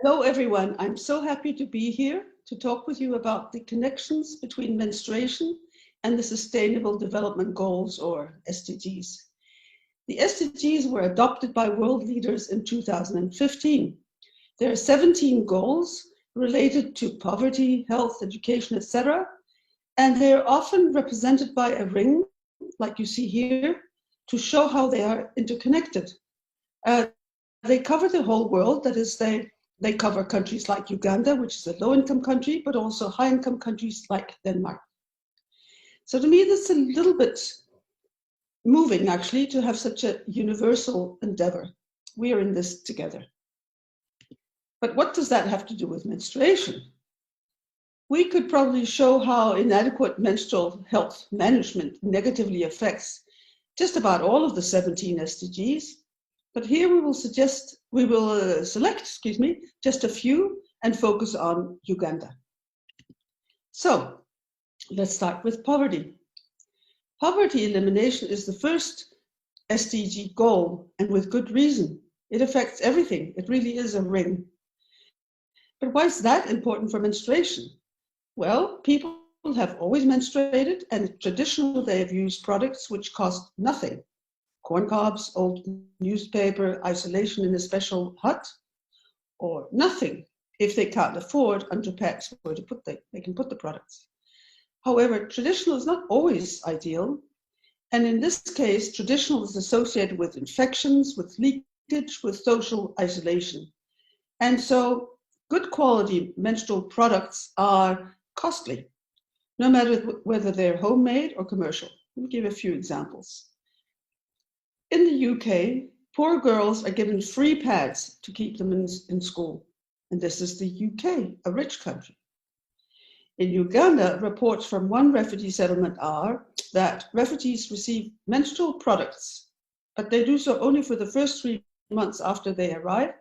Hello, everyone. I'm so happy to be here to talk with you about the connections between menstruation and the Sustainable Development Goals, or SDGs. The SDGs were adopted by world leaders in 2015. There are 17 goals related to poverty, health, education, etc. And they're often represented by a ring, like you see here, to show how they are interconnected. They cover the whole world, that is, they cover countries like Uganda, which is a low-income country, but also high-income countries like Denmark. So to me, that's a little bit moving, actually, to have such a universal endeavor. We are in this together. But what does that have to do with menstruation? We could probably show how inadequate menstrual health management negatively affects just about all of the 17 SDGs. But here we will select, just a few and focus on Uganda. So let's start with poverty. Poverty elimination is the first SDG goal, and with good reason. It affects everything. It really is a ring. But why is that important for menstruation? Well, people have always menstruated, and traditionally they have used products which cost nothing. Corn cobs, old newspaper, isolation in a special hut, or nothing if they can't afford underpants where to put they can put the products. However, traditional is not always ideal, and in this case, traditional is associated with infections, with leakage, with social isolation. And so good quality menstrual products are costly, no matter whether they're homemade or commercial. Let me give a few examples. In the UK, poor girls are given free pads to keep them in school. And this is the UK, a rich country. In Uganda, reports from one refugee settlement are that refugees receive menstrual products, but they do so only for the first 3 months after they arrive.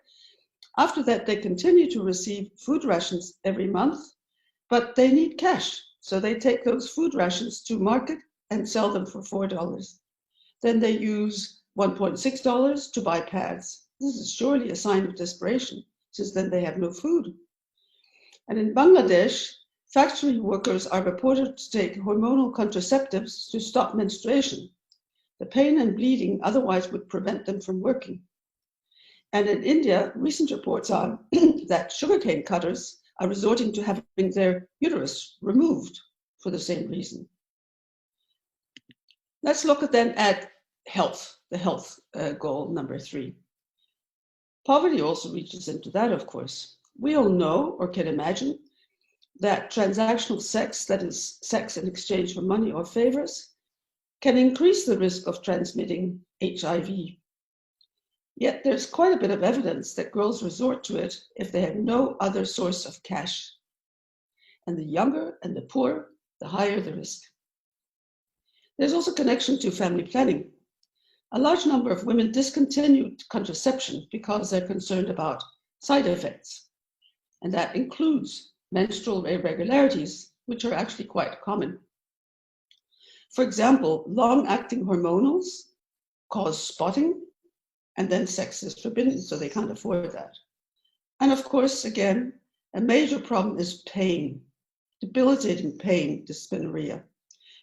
After that, they continue to receive food rations every month, but they need cash. So they take those food rations to market and sell them for $4. Then they use $1.6 to buy pads. This is surely a sign of desperation, since then they have no food. And in Bangladesh, factory workers are reported to take hormonal contraceptives to stop menstruation. The pain and bleeding otherwise would prevent them from working. And in India, recent reports are that sugarcane cutters are resorting to having their uterus removed for the same reason. Let's look then at health, the health goal number 3. Poverty also reaches into that, of course. We all know or can imagine that transactional sex, that is sex in exchange for money or favors, can increase the risk of transmitting HIV. Yet there's quite a bit of evidence that girls resort to it if they have no other source of cash. And the younger and the poorer, the higher the risk. There's also connection to family planning. A large number of women discontinue contraception because they're concerned about side effects. And that includes menstrual irregularities, which are actually quite common. For example, long-acting hormonals cause spotting, and then sex is forbidden, so they can't afford that. And of course, again, a major problem is pain, debilitating pain, dysmenorrhea.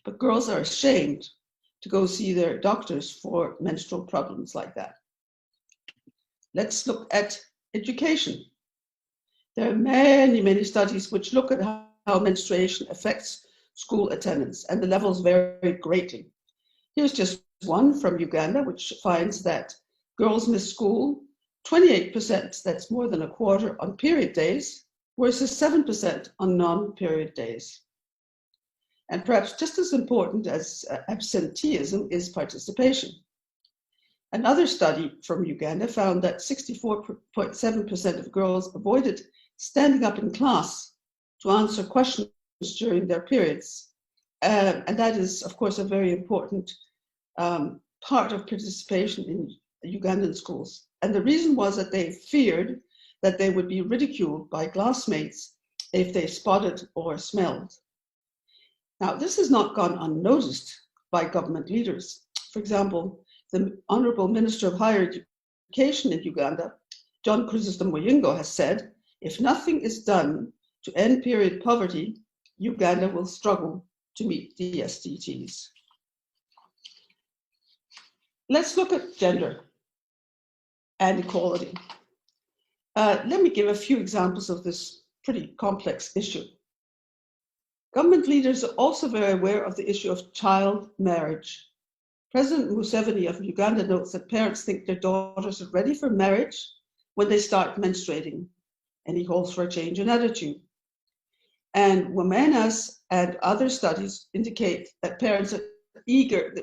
But girls are ashamed to go see their doctors for menstrual problems like that. Let's look at education. There are many, many studies which look at how menstruation affects school attendance, and the levels vary greatly. Here's just one from Uganda, which finds that girls miss school 28%, that's more than a quarter, on period days, versus 7% on non-period days. And perhaps just as important as absenteeism is participation. Another study from Uganda found that 64.7% of girls avoided standing up in class to answer questions during their periods. And that is, of course, a very important part of participation in Ugandan schools. And the reason was that they feared that they would be ridiculed by classmates if they spotted or smelled. Now, this has not gone unnoticed by government leaders. For example, the Honorable Minister of Higher Education in Uganda, John Chrysostom Muyingo, has said If nothing is done to end period poverty, Uganda will struggle to meet the SDGs. Let's look at gender and equality. Let me give a few examples of this pretty complex issue. Government leaders are also very aware of the issue of child marriage. President Museveni of Uganda notes that parents think their daughters are ready for marriage when they start menstruating, and he calls for a change in attitude. And Womena's and other studies indicate that parents are eager.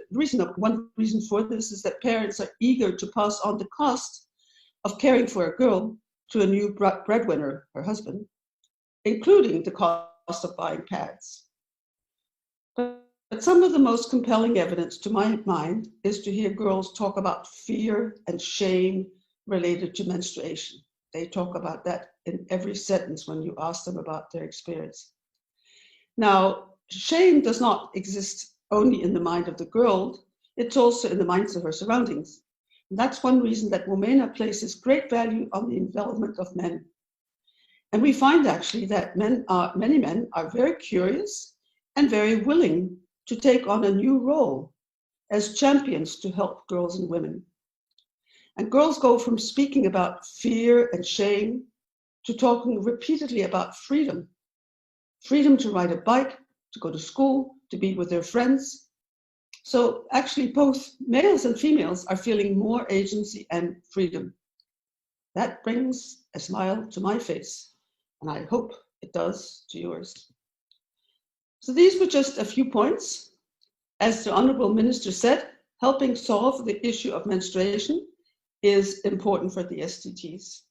One reason for this is that parents are eager to pass on the cost of caring for a girl to a new breadwinner, her husband, including the cost of buying pads. But some of the most compelling evidence, to my mind, is to hear girls talk about fear and shame related to menstruation. They talk about that in every sentence when you ask them about their experience. Now, shame does not exist only in the mind of the girl, it's also in the minds of her surroundings. And that's one reason that Womena places great value on the involvement of men. And we find actually that many men are very curious and very willing to take on a new role as champions to help girls and women. And girls go from speaking about fear and shame to talking repeatedly about freedom. Freedom to ride a bike, to go to school, to be with their friends. So actually both males and females are feeling more agency and freedom. That brings a smile to my face, and I hope it does to yours. So these were just a few points. As the Honourable Minister said, helping solve the issue of menstruation is important for the SDGs.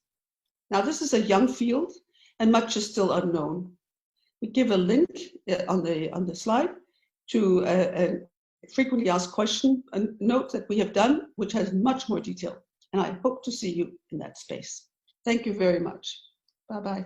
Now this is a young field and much is still unknown. We give a link on the slide to a frequently asked question, a note that we have done, which has much more detail. And I hope to see you in that space. Thank you very much. Bye-bye.